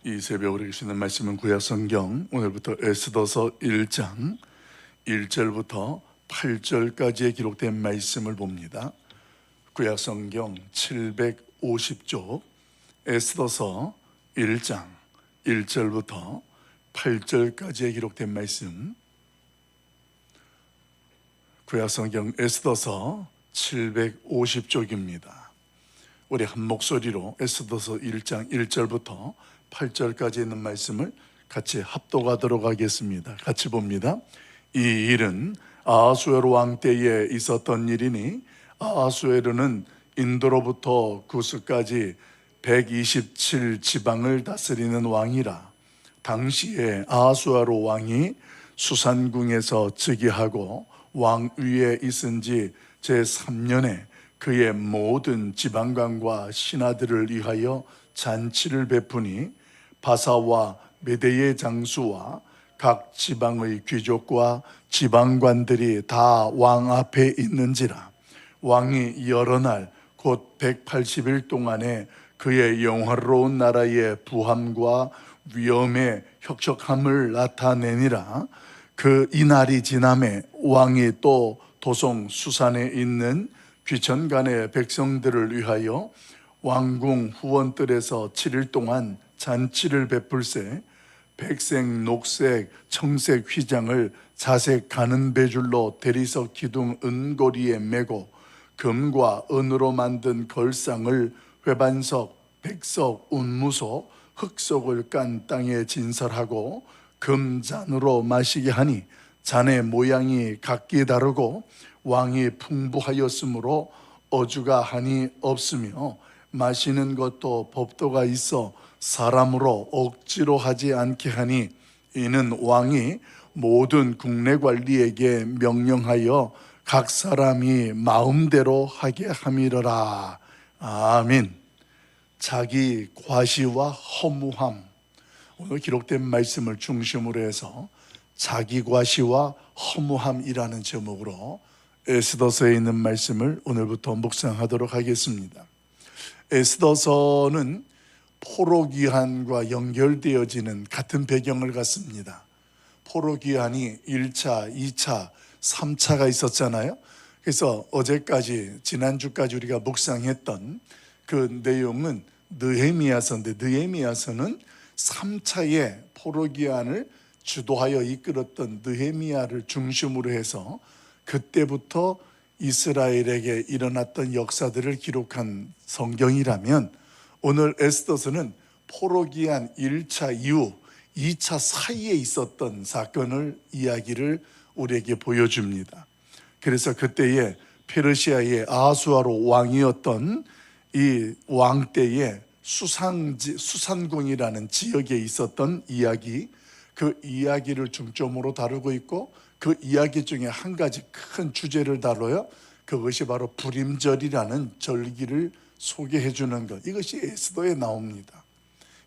이 새벽 우리 주시는 말씀은 구약성경 오늘부터 에스더서 1장 1절부터 8절까지의 기록된 말씀을 봅니다. 구약성경 750쪽 에스더서 1장 1절부터 8절까지의 기록된 말씀, 구약성경 에스더서 750쪽입니다. 우리 한 목소리로 에스더서 1장 1절부터 8절까지 있는 말씀을 같이 합독하도록 하겠습니다. 같이 봅니다. 이 일은 아하수에로 왕 때에 있었던 일이니 아하수에로는 인도로부터 구스까지 127 지방을 다스리는 왕이라. 당시에 아하수에로 왕이 수산궁에서 즉위하고 왕 위에 있은 지 제3년에 그의 모든 지방관과 신하들을 위하여 잔치를 베푸니 바사와 메대의 장수와 각 지방의 귀족과 지방관들이 다 왕 앞에 있는지라. 왕이 여러 날 곧 180일 동안에 그의 영화로운 나라의 부함과 위엄의 혁혁함을 나타내니라. 그 이날이 지남에 왕이 또 도송 수산에 있는 귀천간의 백성들을 위하여 왕궁 후원뜰에서 7일 동안 잔치를 베풀세 백색, 녹색, 청색 휘장을 자색 가는 배줄로 대리석 기둥 은고리에 메고 금과 은으로 만든 걸상을 회반석, 백석, 운무소, 흑석을 깐 땅에 진설하고 금잔으로 마시게 하니 잔의 모양이 각기 다르고 왕이 풍부하였으므로 어주가 한이 없으며 마시는 것도 법도가 있어 사람으로 억지로 하지 않게 하니 이는 왕이 모든 국내 관리에게 명령하여 각 사람이 마음대로 하게 함이러라. 아멘. 자기 과시와 허무함, 오늘 기록된 말씀을 중심으로 해서 자기 과시와 허무함이라는 제목으로 에스더서에 있는 말씀을 오늘부터 묵상하도록 하겠습니다. 에스더서는 포로기한과 연결되어지는 같은 배경을 갖습니다. 포로기한이 1차, 2차, 3차가 있었잖아요. 그래서 어제까지, 지난주까지 우리가 묵상했던 그 내용은 느헤미야서인데, 느헤미야서는 3차의 포로기한을 주도하여 이끌었던 느헤미야를 중심으로 해서 그때부터 이스라엘에게 일어났던 역사들을 기록한 성경이라면, 오늘 에스더서는 포로기한 1차 이후 2차 사이에 있었던 사건을 이야기를 우리에게 보여줍니다. 그래서 그때에 페르시아의 아하수아로 왕이었던 이 왕 때에 수산궁이라는 지역에 있었던 이야기, 그 이야기를 중점으로 다루고 있고, 그 이야기 중에 한 가지 큰 주제를 다뤄요. 그것이 바로 불임절이라는 절기를 소개해 주는 것, 이것이 에스더에 나옵니다.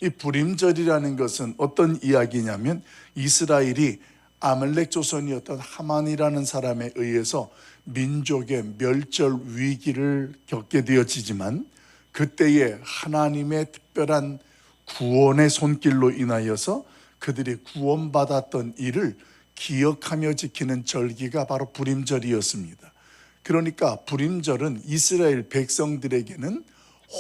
이 불임절이라는 것은 어떤 이야기냐면, 이스라엘이 아말렉 조선이었던 하만이라는 사람에 의해서 민족의 멸절 위기를 겪게 되어지지만, 그때에 하나님의 특별한 구원의 손길로 인하여서 그들이 구원받았던 일을 기억하며 지키는 절기가 바로 불임절이었습니다. 그러니까 불임절은 이스라엘 백성들에게는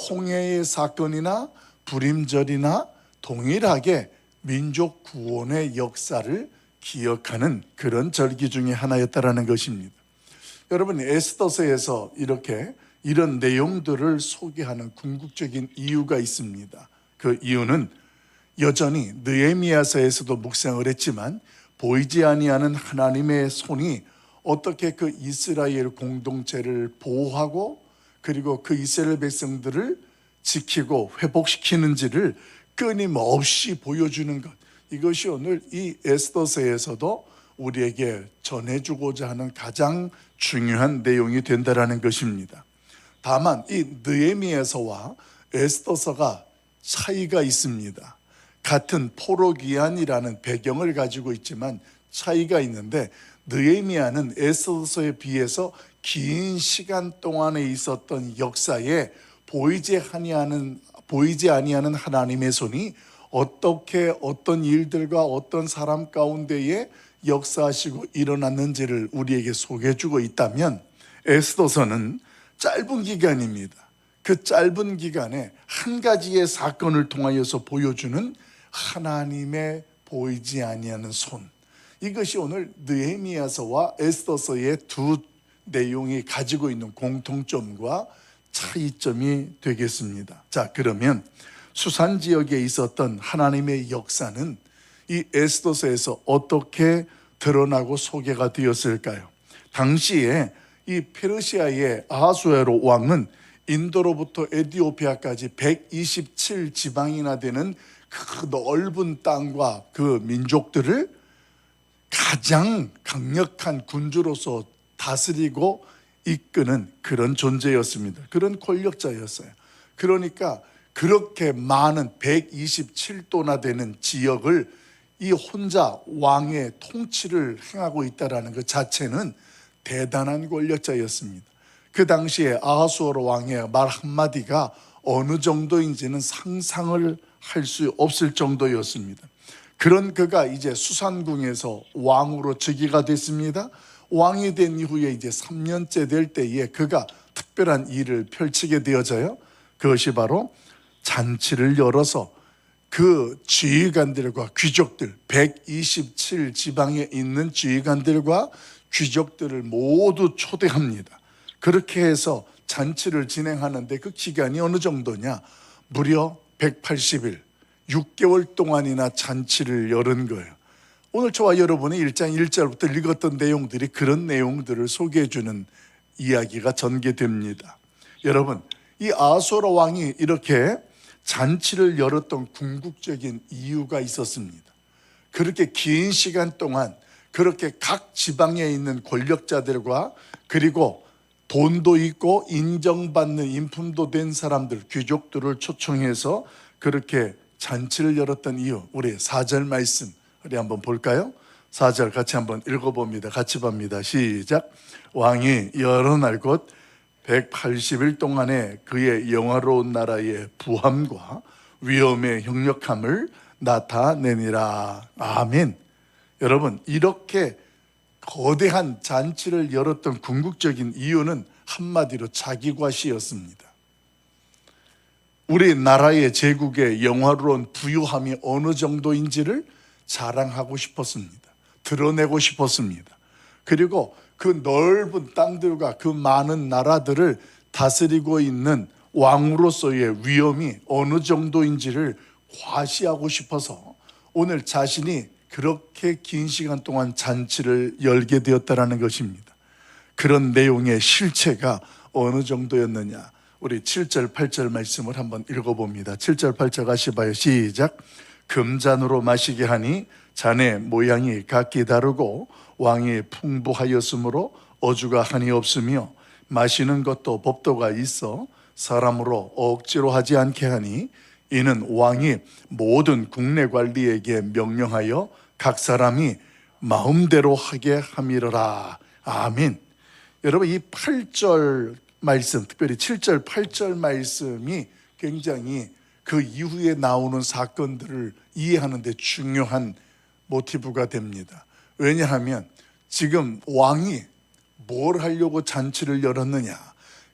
홍해의 사건이나 불임절이나 동일하게 민족 구원의 역사를 기억하는 그런 절기 중에 하나였다라는 것입니다. 여러분, 에스더서에서 이런 내용들을 소개하는 궁극적인 이유가 있습니다. 그 이유는 여전히 느헤미야서에서도 묵상을 했지만, 보이지 아니하는 하나님의 손이 어떻게 그 이스라엘 공동체를 보호하고 그리고 그 이스라엘 백성들을 지키고 회복시키는지를 끊임없이 보여주는 것, 이것이 오늘 이 에스더서에서도 우리에게 전해주고자 하는 가장 중요한 내용이 된다라는 것입니다. 다만 이 느헤미야서와 에스더서가 차이가 있습니다. 같은 포로기한이라는 배경을 가지고 있지만 차이가 있는데, 느헤미야는 에스더서에 비해서 긴 시간 동안에 있었던 역사에 보이지 아니하는 하나님의 손이 어떻게 어떤 일들과 어떤 사람 가운데에 역사하시고 일어났는지를 우리에게 소개해주고 있다면, 에스더서는 짧은 기간입니다. 그 짧은 기간에 한 가지의 사건을 통하여서 보여주는 하나님의 보이지 아니하는 손, 이것이 오늘 느헤미야서와 에스더서의 두 내용이 가지고 있는 공통점과 차이점이 되겠습니다. 자, 그러면 수산 지역에 있었던 하나님의 역사는 이 에스더서에서 어떻게 드러나고 소개가 되었을까요? 당시에 이 페르시아의 아하수에로 왕은 인도로부터 에티오피아까지 127 지방이나 되는 그 넓은 땅과 그 민족들을 가장 강력한 군주로서 다스리고 이끄는 그런 존재였습니다. 그런 권력자였어요. 그러니까 그렇게 많은 127도나 되는 지역을 이 혼자 왕의 통치를 행하고 있다는 것 자체는 대단한 권력자였습니다. 그 당시에 아하수에로 왕의 말 한마디가 어느 정도인지는 상상을 할 수 없을 정도였습니다. 그런 그가 이제 수산궁에서 왕으로 즉위가 됐습니다. 왕이 된 이후에 이제 3년째 될 때에 그가 특별한 일을 펼치게 되어져요. 그것이 바로 잔치를 열어서 그 지휘관들과 귀족들, 127 지방에 있는 지휘관들과 귀족들을 모두 초대합니다. 그렇게 해서 잔치를 진행하는데 그 기간이 어느 정도냐? 무려 180일, 6개월 동안이나 잔치를 열은 거예요. 오늘 저와 여러분이 1장 1절부터 읽었던 내용들이 그런 내용들을 소개해주는 이야기가 전개됩니다. 여러분, 이 아하수에로 왕이 이렇게 잔치를 열었던 궁극적인 이유가 있었습니다. 그렇게 긴 시간 동안 그렇게 각 지방에 있는 권력자들과 그리고 돈도 있고 인정받는 인품도 된 사람들, 귀족들을 초청해서 그렇게 잔치를 열었던 이유, 우리 4절 말씀 우리 한번 볼까요? 4절 같이 한번 읽어봅니다. 같이 봅니다. 시작. 왕이 여러 날 곧 180일 동안에 그의 영화로운 나라의 부함과 위엄의 형력함을 나타내니라. 아멘. 여러분, 이렇게 거대한 잔치를 열었던 궁극적인 이유는 한마디로 자기과시였습니다. 우리나라의 제국의 영화로운 부유함이 어느 정도인지를 자랑하고 싶었습니다. 드러내고 싶었습니다. 그리고 그 넓은 땅들과 그 많은 나라들을 다스리고 있는 왕으로서의 위엄이 어느 정도인지를 과시하고 싶어서 오늘 자신이 그렇게 긴 시간 동안 잔치를 열게 되었다는 것입니다. 그런 내용의 실체가 어느 정도였느냐? 우리 7절 8절 말씀을 한번 읽어봅니다. 7절 8절 같이 봐요. 시작. 금잔으로 마시게 하니 잔의 모양이 각기 다르고 왕이 풍부하였으므로 어주가 한이 없으며 마시는 것도 법도가 있어 사람으로 억지로 하지 않게 하니 이는 왕이 모든 국내 관리에게 명령하여 각 사람이 마음대로 하게 함이러라. 아멘. 여러분, 이 8절 말씀, 특별히 7절 8절 말씀이 굉장히 그 이후에 나오는 사건들을 이해하는 데 중요한 모티브가 됩니다. 왜냐하면 지금 왕이 뭘 하려고 잔치를 열었느냐,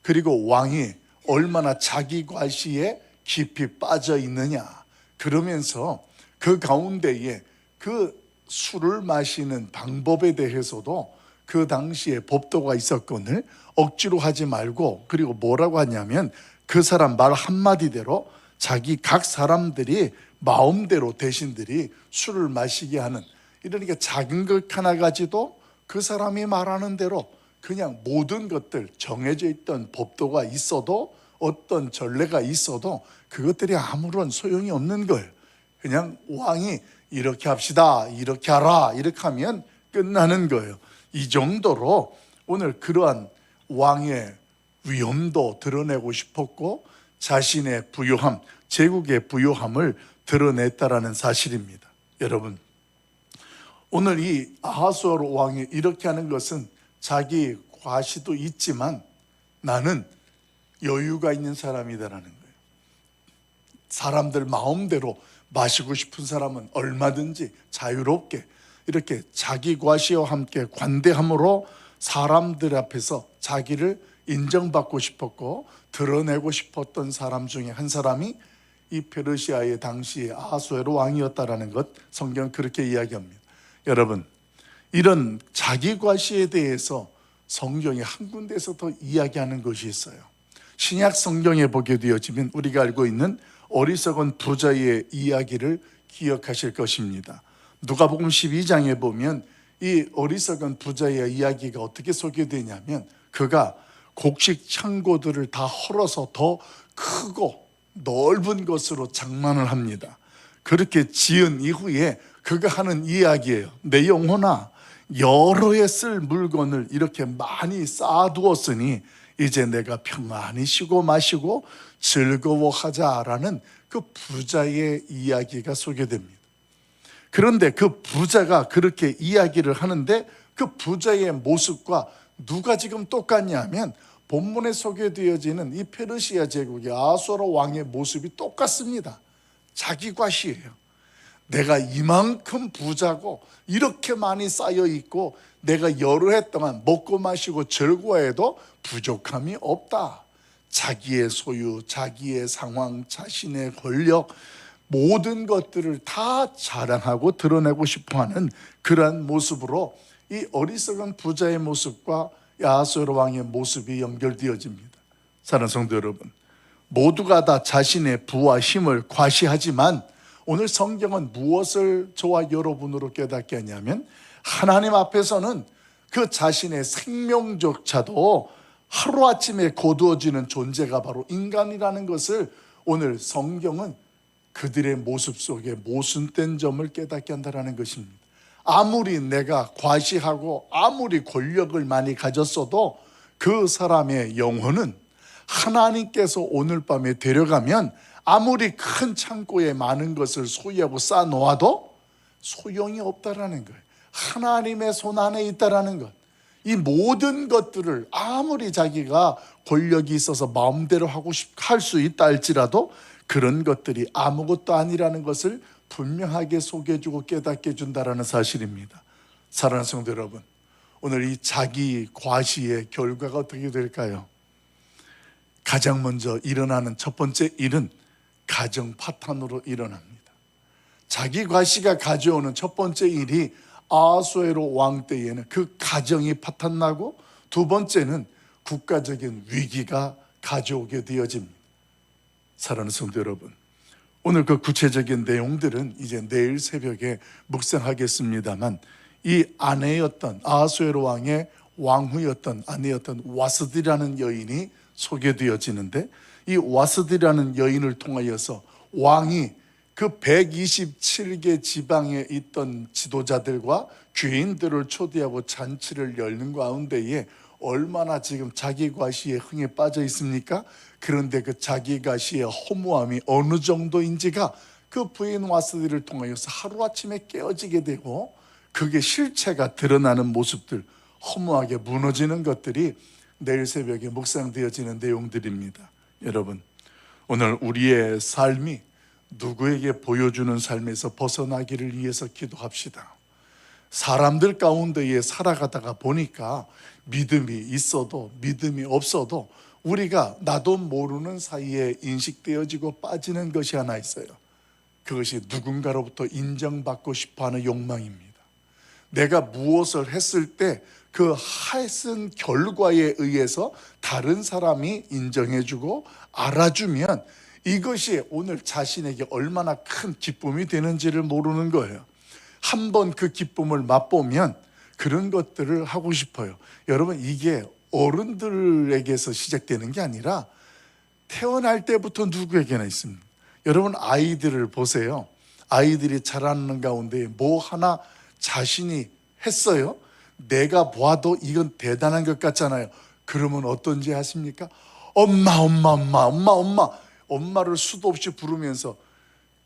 그리고 왕이 얼마나 자기 과시에 깊이 빠져 있느냐, 그러면서 그 가운데에 그 술을 마시는 방법에 대해서도 그 당시에 법도가 있었거늘 억지로 하지 말고, 그리고 뭐라고 하냐면 그 사람 말 한마디대로 자기 각 사람들이 마음대로 대신들이 술을 마시게 하는, 이러니까 작은 것 하나 가지도 그 사람이 말하는 대로 그냥 모든 것들 정해져 있던 법도가 있어도 어떤 전례가 있어도 그것들이 아무런 소용이 없는 거예요. 그냥 왕이 이렇게 합시다, 이렇게 하라, 이렇게 하면 끝나는 거예요. 이 정도로 오늘 그러한 왕의 위엄도 드러내고 싶었고 자신의 부요함, 제국의 부요함을 드러냈다라는 사실입니다. 여러분, 오늘 이 아하수에로 왕이 이렇게 하는 것은 자기 과시도 있지만 나는 여유가 있는 사람이다라는 거예요. 사람들 마음대로 마시고 싶은 사람은 얼마든지 자유롭게 이렇게 자기 과시와 함께 관대함으로 사람들 앞에서 자기를 인정받고 싶었고 드러내고 싶었던 사람 중에 한 사람이 이 페르시아의 당시의 아하수에로 왕이었다라는 것, 성경은 그렇게 이야기합니다. 여러분, 이런 자기 과시에 대해서 성경이 한 군데에서 더 이야기하는 것이 있어요. 신약 성경에 보게 되어지면 우리가 알고 있는 어리석은 부자의 이야기를 기억하실 것입니다. 누가복음 12장에 보면 이 어리석은 부자의 이야기가 어떻게 소개되냐면, 그가 곡식 창고들을 다 헐어서 더 크고 넓은 것으로 장만을 합니다. 그렇게 지은 이후에 그가 하는 이야기예요. 내 영혼아, 여러 해 쓸 물건을 이렇게 많이 쌓아두었으니 이제 내가 평안히 쉬고 마시고 즐거워하자라는 그 부자의 이야기가 소개됩니다. 그런데 그 부자가 그렇게 이야기를 하는데 그 부자의 모습과 누가 지금 똑같냐면 본문에 소개되어지는 이 페르시아 제국의 아수르 왕의 모습이 똑같습니다. 자기 과시예요. 내가 이만큼 부자고 이렇게 많이 쌓여 있고 내가 여러 해 동안 먹고 마시고 즐거워해도 부족함이 없다. 자기의 소유, 자기의 상황, 자신의 권력, 모든 것들을 다 자랑하고 드러내고 싶어하는 그러한 모습으로 이 어리석은 부자의 모습과 아하수에로 왕의 모습이 연결되어집니다. 사랑하는 성도 여러분, 모두가 다 자신의 부와 힘을 과시하지만 오늘 성경은 무엇을 저와 여러분으로 깨닫게 하냐면, 하나님 앞에서는 그 자신의 생명조차도 하루아침에 거두어지는 존재가 바로 인간이라는 것을 오늘 성경은 그들의 모습 속에 모순된 점을 깨닫게 한다는 것입니다. 아무리 내가 과시하고 아무리 권력을 많이 가졌어도 그 사람의 영혼은 하나님께서 오늘 밤에 데려가면 아무리 큰 창고에 많은 것을 소유하고 쌓아놓아도 소용이 없다라는 거예요. 하나님의 손 안에 있다라는 것. 이 모든 것들을 아무리 자기가 권력이 있어서 마음대로 할 수 있다 할지라도 그런 것들이 아무것도 아니라는 것을 분명하게 소개해주고 깨닫게 해준다는 사실입니다. 사랑하는 성도 여러분, 오늘 이 자기 과시의 결과가 어떻게 될까요? 가장 먼저 일어나는 첫 번째 일은 가정 파탄으로 일어납니다. 자기 과시가 가져오는 첫 번째 일이 아하수에로 왕 때에는 그 가정이 파탄나고, 두 번째는 국가적인 위기가 가져오게 되어집니다. 사랑하는 성도 여러분, 오늘 그 구체적인 내용들은 이제 내일 새벽에 묵상하겠습니다만, 이 아내였던 아하수에로 왕의 왕후였던 아내였던 와스디라는 여인이 소개되어지는데, 이 와스디라는 여인을 통하여서 왕이 그 127개 지방에 있던 지도자들과 귀인들을 초대하고 잔치를 열는 가운데에 얼마나 지금 자기 과시의 흥에 빠져 있습니까? 그런데 그 자기 과시의 허무함이 어느 정도인지가 그 부인 와스디를 통하여서 하루아침에 깨어지게 되고, 그게 실체가 드러나는 모습들, 허무하게 무너지는 것들이 내일 새벽에 묵상되어지는 내용들입니다. 여러분, 오늘 우리의 삶이 누구에게 보여주는 삶에서 벗어나기를 위해서 기도합시다. 사람들 가운데에 살아가다가 보니까 믿음이 있어도 믿음이 없어도 우리가 나도 모르는 사이에 인식되어지고 빠지는 것이 하나 있어요. 그것이 누군가로부터 인정받고 싶어하는 욕망입니다. 내가 무엇을 했을 때 그 했은 결과에 의해서 다른 사람이 인정해주고 알아주면 이것이 오늘 자신에게 얼마나 큰 기쁨이 되는지를 모르는 거예요. 한번 그 기쁨을 맛보면 그런 것들을 하고 싶어요. 여러분, 이게 어른들에게서 시작되는 게 아니라 태어날 때부터 누구에게나 있습니다. 여러분, 아이들을 보세요. 아이들이 자라는 가운데 뭐 하나 자신이 했어요. 내가 봐도 이건 대단한 것 같잖아요. 그러면 어떤지 아십니까? 엄마, 엄마, 엄마, 엄마, 엄마. 엄마를 수도 없이 부르면서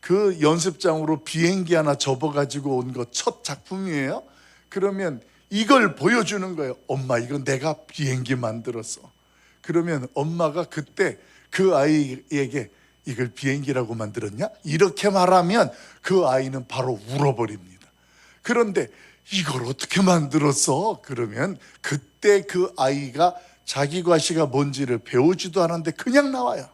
그 연습장으로 비행기 하나 접어가지고 온 거 첫 작품이에요. 그러면 이걸 보여주는 거예요. 엄마, 이건 내가 비행기 만들었어. 그러면 엄마가 그때 그 아이에게 이걸 비행기라고 만들었냐? 이렇게 말하면 그 아이는 바로 울어버립니다. 그런데 이걸 어떻게 만들었어? 그러면 그때 그 아이가 자기 과시가 뭔지를 배우지도 않았는데 그냥 나와요.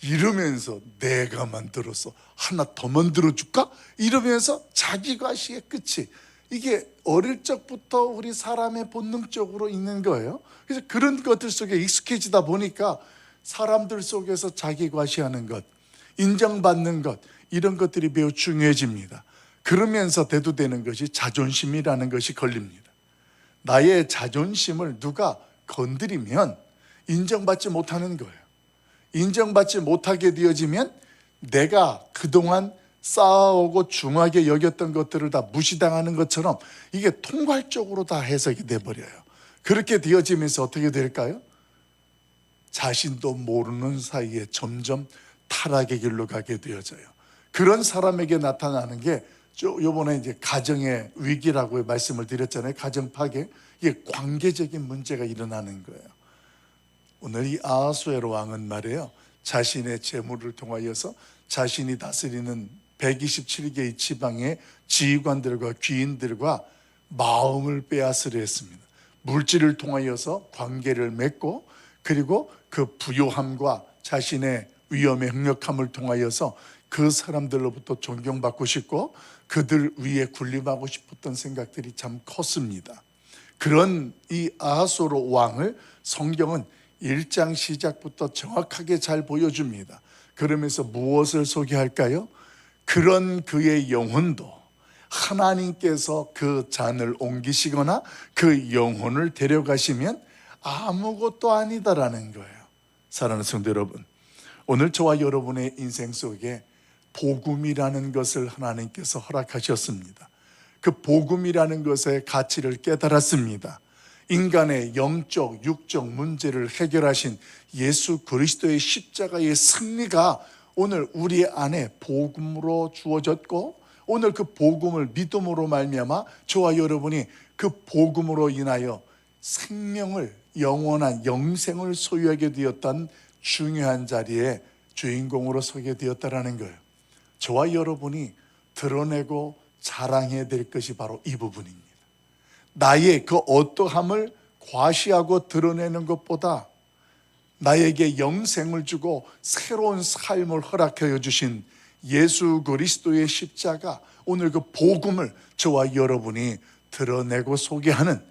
이러면서 내가 만들었어, 하나 더 만들어줄까? 이러면서 자기 과시의 끝이, 이게 어릴 적부터 우리 사람의 본능적으로 있는 거예요. 그래서 그런 것들 속에 익숙해지다 보니까 사람들 속에서 자기 과시하는 것, 인정받는 것, 이런 것들이 매우 중요해집니다. 그러면서 대두되는 것이 자존심이라는 것이 걸립니다. 나의 자존심을 누가 건드리면 인정받지 못하는 거예요. 인정받지 못하게 되어지면 내가 그동안 쌓아오고 중하게 여겼던 것들을 다 무시당하는 것처럼 이게 통괄적으로 다 해석이 돼버려요. 그렇게 되어지면서 어떻게 될까요? 자신도 모르는 사이에 점점 타락의 길로 가게 되어져요. 그런 사람에게 나타나는 게 요번에 이제 가정의 위기라고 말씀을 드렸잖아요. 가정 파괴, 이게 관계적인 문제가 일어나는 거예요. 오늘 이 아하수에로 왕은 말이에요, 자신의 재물을 통하여서 자신이 다스리는 127개의 지방의 지휘관들과 귀인들과 마음을 빼앗으려 했습니다. 물질을 통하여서 관계를 맺고, 그리고 그 부요함과 자신의 위엄의 능력함을 통하여서 그 사람들로부터 존경받고 싶고 그들 위에 군림하고 싶었던 생각들이 참 컸습니다. 그런 이 아하수에로 왕을 성경은 1장 시작부터 정확하게 잘 보여줍니다. 그러면서 무엇을 소개할까요? 그런 그의 영혼도 하나님께서 그 잔을 옮기시거나 그 영혼을 데려가시면 아무것도 아니다라는 거예요. 사랑하는 성도 여러분, 오늘 저와 여러분의 인생 속에 복음이라는 것을 하나님께서 허락하셨습니다. 그 복음이라는 것의 가치를 깨달았습니다. 인간의 영적, 육적 문제를 해결하신 예수 그리스도의 십자가의 승리가 오늘 우리 안에 복음으로 주어졌고, 오늘 그 복음을 믿음으로 말미암아 저와 여러분이 그 복음으로 인하여 생명을, 영원한 영생을 소유하게 되었던 중요한 자리에 주인공으로 서게 되었다라는 거예요. 저와 여러분이 드러내고 자랑해야 될 것이 바로 이 부분입니다. 나의 그 어떠함을 과시하고 드러내는 것보다 나에게 영생을 주고 새로운 삶을 허락하여 주신 예수 그리스도의 십자가, 오늘 그 복음을 저와 여러분이 드러내고 소개하는,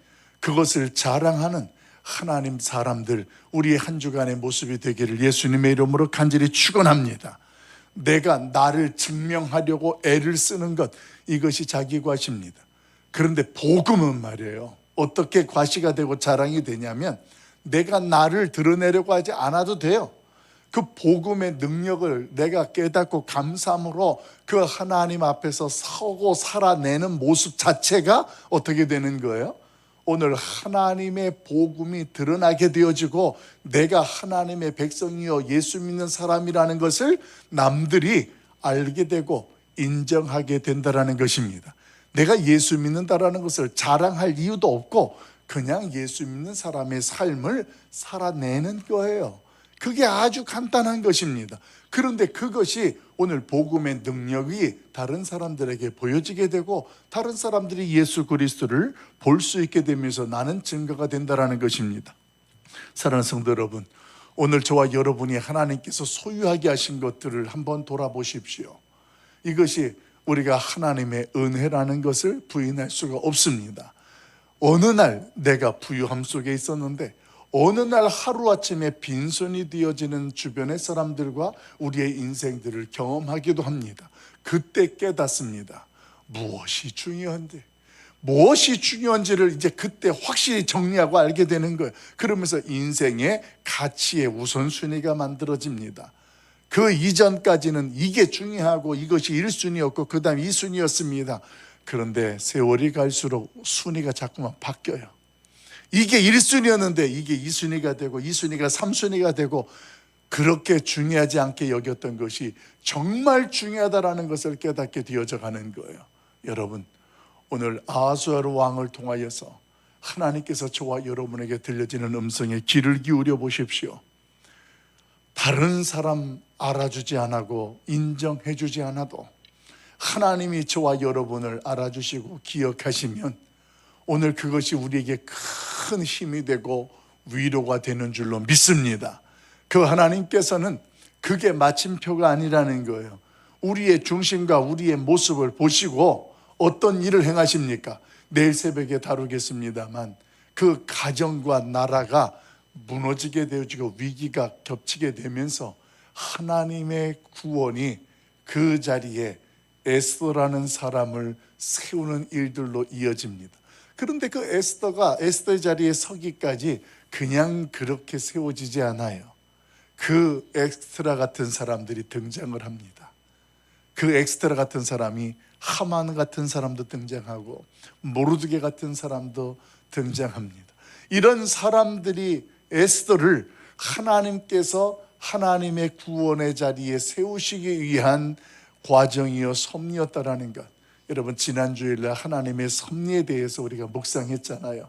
그것을 자랑하는 하나님 사람들, 우리의 한 주간의 모습이 되기를 예수님의 이름으로 간절히 축원합니다. 내가 나를 증명하려고 애를 쓰는 것, 이것이 자기 과시입니다. 그런데 복음은 말이에요, 어떻게 과시가 되고 자랑이 되냐면 내가 나를 드러내려고 하지 않아도 돼요. 그 복음의 능력을 내가 깨닫고 감사함으로 그 하나님 앞에서 서고 살아내는 모습 자체가 어떻게 되는 거예요? 오늘 하나님의 복음이 드러나게 되어지고 내가 하나님의 백성이요 예수 믿는 사람이라는 것을 남들이 알게 되고 인정하게 된다는 것입니다. 내가 예수 믿는다라는 것을 자랑할 이유도 없고 그냥 예수 믿는 사람의 삶을 살아내는 거예요. 그게 아주 간단한 것입니다. 그런데 그것이 오늘 복음의 능력이 다른 사람들에게 보여지게 되고 다른 사람들이 예수 그리스도를 볼 수 있게 되면서 나는 증거가 된다는 것입니다. 사랑하는 성도 여러분, 오늘 저와 여러분이 하나님께서 소유하게 하신 것들을 한번 돌아보십시오. 이것이 우리가 하나님의 은혜라는 것을 부인할 수가 없습니다. 어느 날 내가 부유함 속에 있었는데 어느 날 하루아침에 빈손이 되어지는 주변의 사람들과 우리의 인생들을 경험하기도 합니다. 그때 깨닫습니다. 무엇이 중요한지를 이제 그때 확실히 정리하고 알게 되는 거예요. 그러면서 인생의 가치의 우선순위가 만들어집니다. 그 이전까지는 이게 중요하고 이것이 1순위였고 그 다음 2순위였습니다. 그런데 세월이 갈수록 순위가 자꾸만 바뀌어요. 이게 1순위였는데 이게 2순위가 되고 2순위가 3순위가 되고, 그렇게 중요하지 않게 여겼던 것이 정말 중요하다는 것을 깨닫게 되어져 가는 거예요. 여러분, 오늘 아하수에로 왕을 통하여서 하나님께서 저와 여러분에게 들려지는 음성에 귀를 기울여 보십시오. 다른 사람 알아주지 않고 인정해 주지 않아도 하나님이 저와 여러분을 알아주시고 기억하시면 오늘 그것이 우리에게 큰 힘이 되고 위로가 되는 줄로 믿습니다. 그 하나님께서는 그게 마침표가 아니라는 거예요. 우리의 중심과 우리의 모습을 보시고 어떤 일을 행하십니까? 내일 새벽에 다루겠습니다만 그 가정과 나라가 무너지게 되어지고 위기가 겹치게 되면서 하나님의 구원이 그 자리에 에스더라는 사람을 세우는 일들로 이어집니다. 그런데 그 에스더의 자리에 서기까지 그냥 그렇게 세워지지 않아요. 그 엑스트라 같은 사람들이 등장을 합니다. 그 엑스트라 같은 사람이 하만 같은 사람도 등장하고 모르드게 같은 사람도 등장합니다. 이런 사람들이 에스더를 하나님께서 하나님의 구원의 자리에 세우시기 위한 과정이요 섭리였다라는 것. 여러분 지난주일날 하나님의 섭리에 대해서 우리가 묵상했잖아요.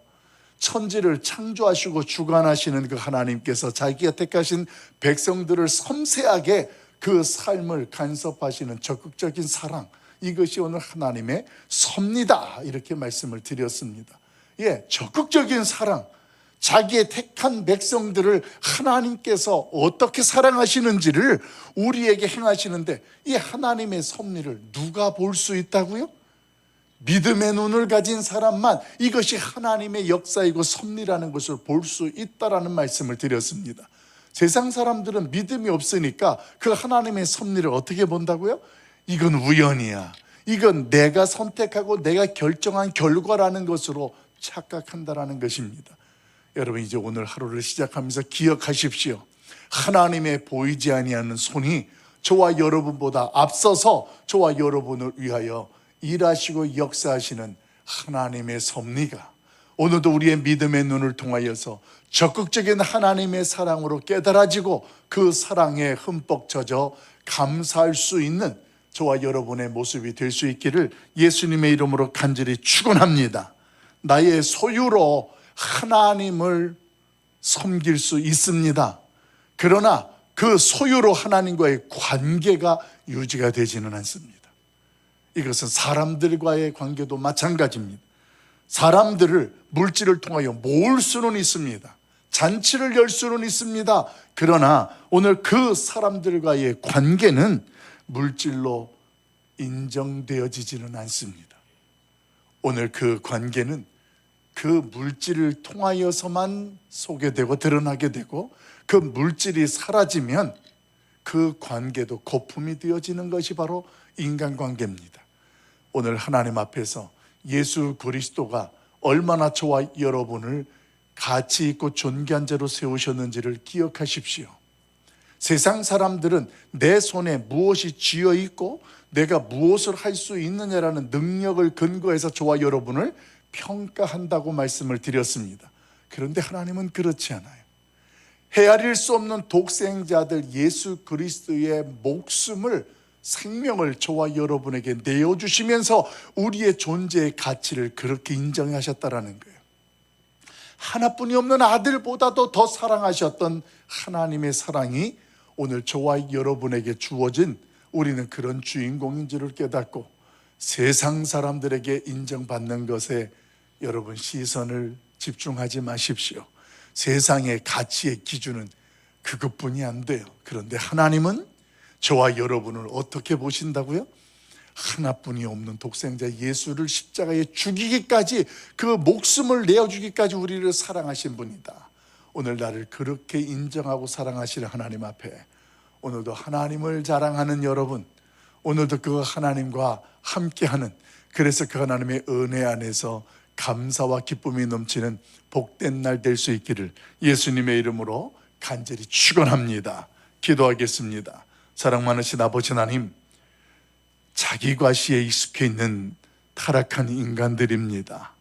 천지를 창조하시고 주관하시는 그 하나님께서 자기가 택하신 백성들을 섬세하게 그 삶을 간섭하시는 적극적인 사랑, 이것이 오늘 하나님의 섭리다 이렇게 말씀을 드렸습니다. 적극적인 사랑, 자기의 택한 백성들을 하나님께서 어떻게 사랑하시는지를 우리에게 행하시는데 이 하나님의 섭리를 누가 볼 수 있다고요? 믿음의 눈을 가진 사람만 이것이 하나님의 역사이고 섭리라는 것을 볼 수 있다라는 말씀을 드렸습니다. 세상 사람들은 믿음이 없으니까 그 하나님의 섭리를 어떻게 본다고요? 이건 우연이야, 이건 내가 선택하고 내가 결정한 결과라는 것으로 착각한다라는 것입니다. 여러분 이제 오늘 하루를 시작하면서 기억하십시오. 하나님의 보이지 아니하는 손이 저와 여러분보다 앞서서 저와 여러분을 위하여 일하시고 역사하시는 하나님의 섭리가 오늘도 우리의 믿음의 눈을 통하여서 적극적인 하나님의 사랑으로 깨달아지고 그 사랑에 흠뻑 젖어 감사할 수 있는 저와 여러분의 모습이 될 수 있기를 예수님의 이름으로 간절히 축원합니다. 나의 소유로 하나님을 섬길 수 있습니다. 그러나 그 소유로 하나님과의 관계가 유지가 되지는 않습니다. 이것은 사람들과의 관계도 마찬가지입니다. 사람들을 물질을 통하여 모을 수는 있습니다. 잔치를 열 수는 있습니다. 그러나 오늘 그 사람들과의 관계는 물질로 인정되어지지는 않습니다. 오늘 그 관계는 그 물질을 통하여서만 소개되고 드러나게 되고 그 물질이 사라지면 그 관계도 거품이 되어지는 것이 바로 인간관계입니다. 오늘 하나님 앞에서 예수 그리스도가 얼마나 저와 여러분을 가치 있고 존귀한 자로 세우셨는지를 기억하십시오. 세상 사람들은 내 손에 무엇이 쥐어 있고 내가 무엇을 할 수 있느냐라는 능력을 근거해서 저와 여러분을 평가한다고 말씀을 드렸습니다. 그런데 하나님은 그렇지 않아요. 헤아릴 수 없는 독생자들 예수 그리스도의 목숨을, 생명을 저와 여러분에게 내어주시면서 우리의 존재의 가치를 그렇게 인정하셨다라는 거예요. 하나뿐이 없는 아들보다도 더 사랑하셨던 하나님의 사랑이 오늘 저와 여러분에게 주어진, 우리는 그런 주인공인지를 깨닫고 세상 사람들에게 인정받는 것에 여러분 시선을 집중하지 마십시오. 세상의 가치의 기준은 그것뿐이 안 돼요. 그런데 하나님은 저와 여러분을 어떻게 보신다고요? 하나뿐이 없는 독생자 예수를 십자가에 죽이기까지, 그 목숨을 내어주기까지 우리를 사랑하신 분이다. 오늘 나를 그렇게 인정하고 사랑하시는 하나님 앞에 오늘도 하나님을 자랑하는 여러분, 오늘도 그 하나님과 함께하는, 그래서 그 하나님의 은혜 안에서 감사와 기쁨이 넘치는 복된 날 될 수 있기를 예수님의 이름으로 간절히 축원합니다. 기도하겠습니다. 사랑 많으신 아버지 하나님, 자기 과시에 익숙해 있는 타락한 인간들입니다.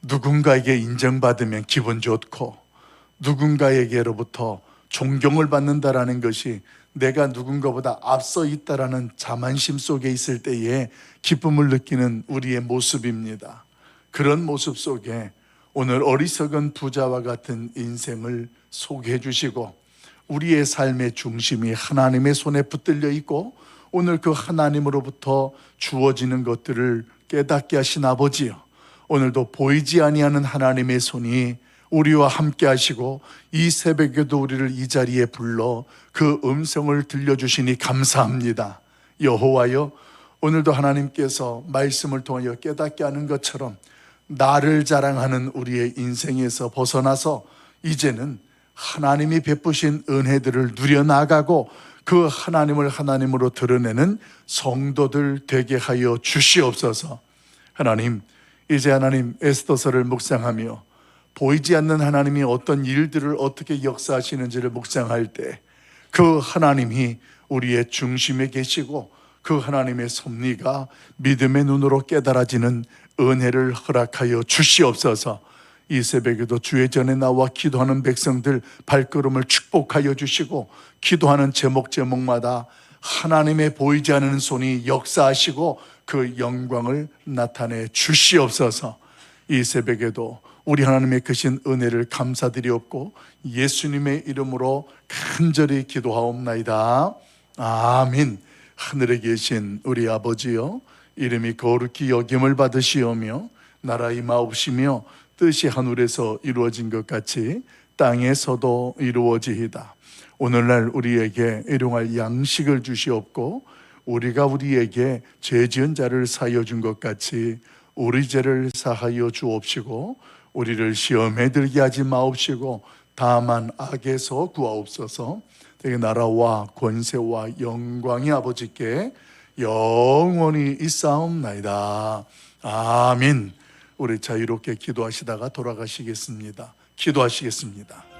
누군가에게 인정받으면 기분 좋고 누군가에게로부터 존경을 받는다라는 것이 내가 누군가보다 앞서 있다라는 자만심 속에 있을 때에 기쁨을 느끼는 우리의 모습입니다. 그런 모습 속에 오늘 어리석은 부자와 같은 인생을 소개해 주시고 우리의 삶의 중심이 하나님의 손에 붙들려 있고 오늘 그 하나님으로부터 주어지는 것들을 깨닫게 하신 아버지여, 오늘도 보이지 아니하는 하나님의 손이 우리와 함께 하시고 이 새벽에도 우리를 이 자리에 불러 그 음성을 들려주시니 감사합니다. 여호와여, 오늘도 하나님께서 말씀을 통하여 깨닫게 하는 것처럼 나를 자랑하는 우리의 인생에서 벗어나서 이제는 하나님이 베푸신 은혜들을 누려나가고 그 하나님을 하나님으로 드러내는 성도들 되게 하여 주시옵소서. 하나님, 이제 하나님 에스더서를 묵상하며 보이지 않는 하나님이 어떤 일들을 어떻게 역사하시는지를 묵상할 때 그 하나님이 우리의 중심에 계시고 그 하나님의 섭리가 믿음의 눈으로 깨달아지는 은혜를 허락하여 주시옵소서. 이 새벽에도 주의 전에 나와 기도하는 백성들 발걸음을 축복하여 주시고 기도하는 제목마다 하나님의 보이지 않는 손이 역사하시고 그 영광을 나타내 주시옵소서. 이 새벽에도 우리 하나님의 크신 은혜를 감사드리옵고 예수님의 이름으로 간절히 기도하옵나이다. 아멘. 하늘에 계신 우리 아버지여, 이름이 거룩히 여김을 받으시오며 나라 임하옵시며 뜻이 하늘에서 이루어진 것 같이 땅에서도 이루어지이다. 오늘날 우리에게 일용할 양식을 주시옵고 우리가 우리에게 죄 지은 자를 사하여 준 것 같이 우리 죄를 사하여 주옵시고 우리를 시험에 들게 하지 마옵시고 다만 악에서 구하옵소서. 되게 나라와 권세와 영광이 아버지께 영원히 있사옵나이다. 아멘. 우리 자유롭게 기도하시다가 돌아가시겠습니다. 기도하시겠습니다.